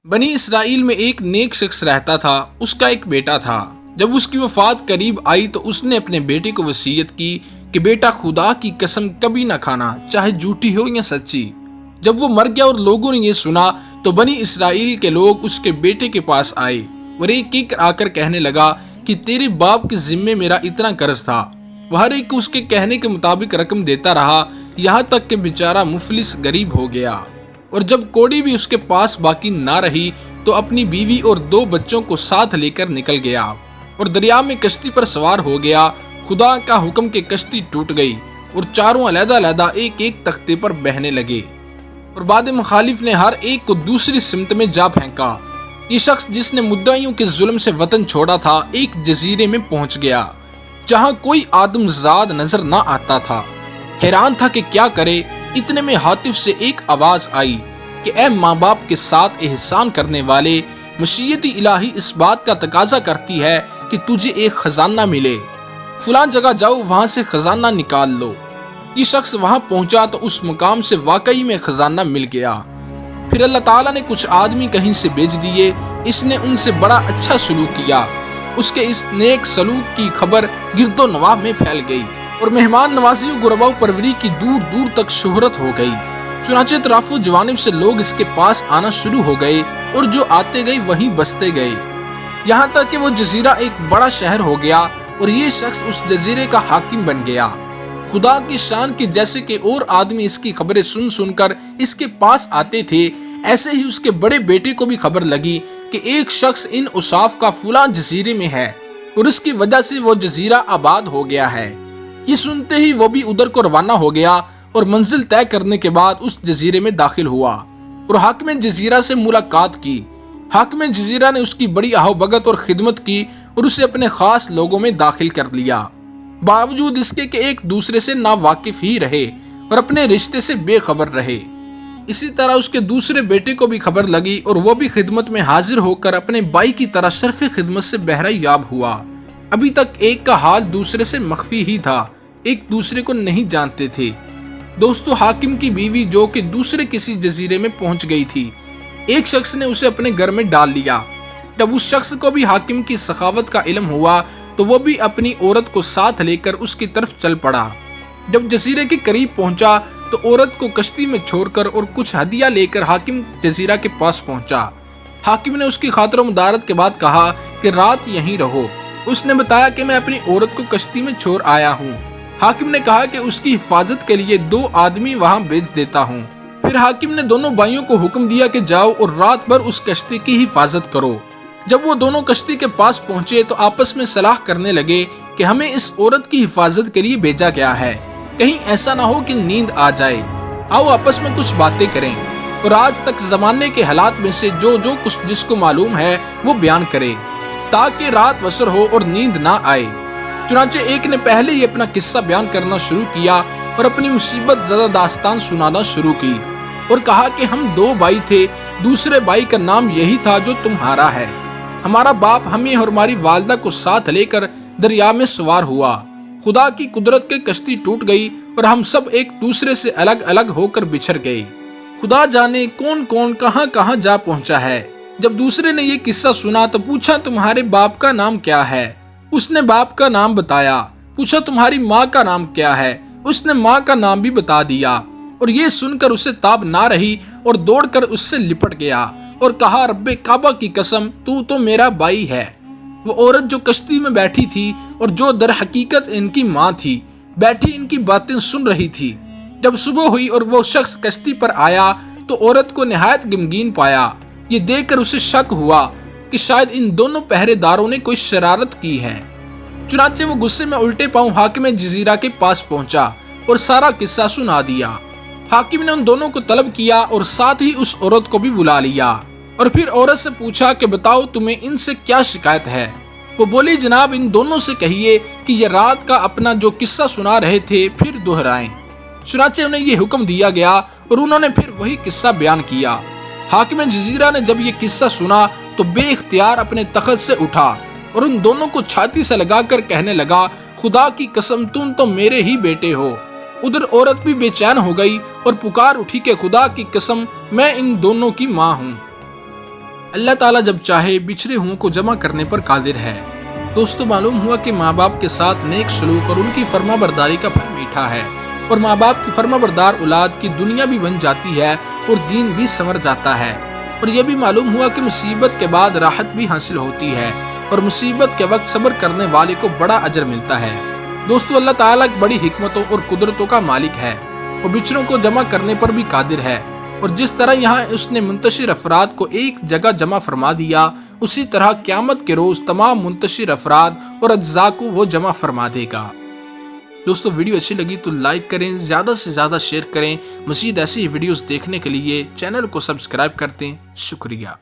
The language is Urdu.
بنی اسرائیل میں ایک نیک شخص رہتا تھا۔ اس کا ایک بیٹا تھا۔ جب اس کی وفات قریب آئی تو اس نے اپنے بیٹے کو وصیت کی کہ بیٹا خدا کی قسم کبھی نہ کھانا، چاہے جھوٹی ہو یا سچی۔ جب وہ مر گیا اور لوگوں نے یہ سنا تو بنی اسرائیل کے لوگ اس کے بیٹے کے پاس آئے اور ایک ایک آ کر کہنے لگا کہ تیرے باپ کے ذمے میرا اتنا قرض تھا۔ وہ ہر ایک اس کے کہنے کے مطابق رقم دیتا رہا، یہاں تک کہ بیچارہ مفلس غریب ہو گیا، اور جب کوڑی بھی اس کے پاس باقی نہ رہی تو اپنی بیوی اور 2 بچوں کو ساتھ لے کر نکل گیا اور دریا میں کشتی پر سوار ہو گیا۔ خدا کا حکم کہ کشتی ٹوٹ گئی اور چاروں علیحدہ علیحدہ ایک ایک تختے پر بہنے لگے، اور باد مخالف نے ہر ایک کو دوسری سمت میں جا پھینکا۔ یہ شخص جس نے مدعیوں کے ظلم سے وطن چھوڑا تھا ایک جزیرے میں پہنچ گیا جہاں کوئی آدم زاد نظر نہ آتا تھا۔ حیران تھا کہ کیا کرے۔ اتنے میں ہاتف سے ایک آواز آئی کہ اے ماں باپ کے ساتھ احسان کرنے والے، مشیت الہی اس بات کا تقاضا کرتی ہے کہ تجھے ایک خزانہ ملے۔ فلاں جگہ جاؤ، وہاں سے خزانہ نکال لو۔ یہ شخص وہاں پہنچا تو اس مقام سے واقعی میں خزانہ مل گیا۔ پھر اللہ تعالیٰ نے کچھ آدمی کہیں سے بھیج دیے۔ اس نے ان سے بڑا اچھا سلوک کیا۔ اس کے اس نیک سلوک کی خبر گرد و نواح میں پھیل گئی اور مہمان نوازی و غربا پروری کی دور دور تک شہرت ہو گئی۔ چنانچہ طرف و جوانب سے لوگ اس کے پاس آنا شروع ہو گئے اور جو آتے گئے وہیں بستے گئے، یہاں تک کہ وہ جزیرہ ایک بڑا شہر ہو گیا اور یہ شخص اس جزیرے کا حاکم بن گیا۔ خدا کی شان کے جیسے کہ اور آدمی اس کی خبریں سن سن کر اس کے پاس آتے تھے، ایسے ہی اس کے بڑے بیٹے کو بھی خبر لگی کہ ایک شخص ان اوصاف کا فلاں جزیرے میں ہے اور اس کی وجہ سے وہ جزیرہ آباد ہو گیا ہے۔ یہ سنتے ہی وہ بھی ادھر کو روانہ ہو گیا اور منزل طے کرنے کے بعد اس جزیرے میں داخل ہوا اور حاکم جزیرہ سے ملاقات کی۔ حاکم جزیرہ نے اس کی بڑی آہو بھگت اور خدمت کی اور اسے اپنے خاص لوگوں میں داخل کر لیا، باوجود اس کے کہ ایک دوسرے سے ناواقف ہی رہے اور اپنے رشتے سے بے خبر رہے۔ اسی طرح اس کے دوسرے بیٹے کو بھی خبر لگی اور وہ بھی خدمت میں حاضر ہو کر اپنے بھائی کی طرح شرف خدمت سے بہرہ یاب ہوا۔ ابھی تک ایک کا حال دوسرے سے مخفی ہی تھا، ایک دوسرے کو نہیں جانتے تھے۔ دوستو، حاکم کی بیوی جو کہ دوسرے کسی جزیرے میں پہنچ گئی تھی، ایک شخص نے اسے اپنے گھر میں ڈال لیا۔ جب اس شخص کو بھی حاکم کی سخاوت کا علم ہوا تو وہ بھی اپنی عورت کو ساتھ لے کر اس کی طرف چل پڑا۔ جب جزیرے کے قریب پہنچا تو عورت کو کشتی میں چھوڑ کر اور کچھ ہدیہ لے کر حاکم جزیرہ کے پاس پہنچا۔ حاکم نے اس کی خاطر و مدارت کے بعد کہا کہ رات یہیں رہو۔ اس نے بتایا کہ میں اپنی عورت کو کشتی میں چھوڑ آیا ہوں۔ حاکم نے کہا کہ اس کی حفاظت کے لیے 2 آدمی وہاں بھیج دیتا ہوں۔ پھر حاکم نے دونوں بھائیوں کو حکم دیا کہ جاؤ اور رات بھر اس کشتی کی حفاظت کرو۔ جب وہ دونوں کشتی کے پاس پہنچے تو آپس میں صلاح کرنے لگے کہ ہمیں اس عورت کی حفاظت کے لیے بھیجا گیا ہے، کہیں ایسا نہ ہو کہ نیند آ جائے۔ آؤ آپس میں کچھ باتیں کریں اور آج تک زمانے کے حالات میں سے جو کچھ جس کو معلوم ہے وہ بیان کرے، تاکہ رات بسر ہو اور نیند نہ آئے۔ چنانچہ ایک نے پہلے ہی اپنا قصہ بیان کرنا شروع کیا اور اپنی مصیبت زدہ داستان سنانا شروع کی اور کہا کہ ہم 2 بھائی تھے، دوسرے بھائی کا نام یہی تھا جو تمہارا ہے۔ ہمارا باپ ہمیں اور ہماری والدہ کو ساتھ لے کر دریا میں سوار ہوا۔ خدا کی قدرت کے کشتی ٹوٹ گئی اور ہم سب ایک دوسرے سے الگ الگ ہو کر بچھڑ گئے۔ خدا جانے کون کون کہاں کہاں جا پہنچا ہے۔ جب دوسرے نے یہ قصہ سنا تو پوچھا تمہارے باپ کا نام کیا ہے؟ اس نے باپ کا نام بتایا۔ پوچھا تمہاری ماں کا نام کیا ہے؟ اس نے ماں کا نام بھی بتا دیا، اور یہ سن کر اسے تاب نہ رہی اور دوڑ کر اس سے لپٹ گیا اور کہا رب کعبہ کی قسم تو میرا بھائی ہے۔ وہ عورت جو کشتی میں بیٹھی تھی اور جو در حقیقت ان کی ماں تھی، بیٹھی ان کی باتیں سن رہی تھی۔ جب صبح ہوئی اور وہ شخص کشتی پر آیا تو عورت کو نہایت غمگین پایا۔ یہ دیکھ کر اسے شک ہوا کہ شاید ان دونوں پہرے داروں نے کوئی شرارت کی ہے۔ چنانچہ وہ غصے میں الٹے پاؤں حاکم جزیرہ کے پاس پہنچا اور سارا قصہ سنا دیا۔ حاکم نے ان دونوں کو طلب کیا اور ساتھ ہی اس عورت کو بھی بلا لیا اور پھر عورت سے پوچھا کہ بتاؤ تمہیں ان سے کیا شکایت ہے؟ وہ بولی جناب ان دونوں سے کہیے کہ یہ رات کا اپنا جو قصہ سنا رہے تھے پھر دہرائیں۔ چنانچہ انہیں یہ حکم دیا گیا اور انہوں نے پھر وہی قصہ بیان کیا۔ حاکم جزیرہ نے جب یہ قصہ سنا تو بے اختیار اپنے تخت سے اٹھا اور ان دونوں کو چھاتی سے لگا کر کہنے لگا خدا کی قسم تم تو میرے ہی بیٹے ہو۔ ادھر عورت بھی بے چین ہو گئی اور پکار اٹھی کہ خدا کی قسم میں ان دونوں کی ماں ہوں۔ اللہ تعالیٰ جب چاہے بچھڑے ہوں کو جمع کرنے پر قادر ہے۔ دوستو معلوم ہوا کہ ماں باپ کے ساتھ نیک سلوک اور ان کی فرما برداری کا پھل میٹھا ہے، اور ماں باپ کی فرما بردار اولاد کی دنیا بھی بن جاتی ہے اور دین بھی سنور جاتا ہے۔ اور یہ بھی معلوم ہوا کہ مصیبت کے بعد راحت بھی حاصل ہوتی ہے، اور مصیبت کے وقت صبر کرنے والے کو بڑا اجر ملتا ہے۔ دوستو اللہ تعالیٰ بڑی حکمتوں اور قدرتوں کا مالک ہے، وہ بچھڑوں کو جمع کرنے پر بھی قادر ہے، اور جس طرح یہاں اس نے منتشر افراد کو ایک جگہ جمع فرما دیا، اسی طرح قیامت کے روز تمام منتشر افراد اور اجزاء کو وہ جمع فرما دے گا۔ دوستو ویڈیو اچھی لگی تو لائک کریں، زیادہ سے زیادہ شیئر کریں، مزید ایسی ویڈیوز دیکھنے کے لیے چینل کو سبسکرائب کر دیں۔ شکریہ۔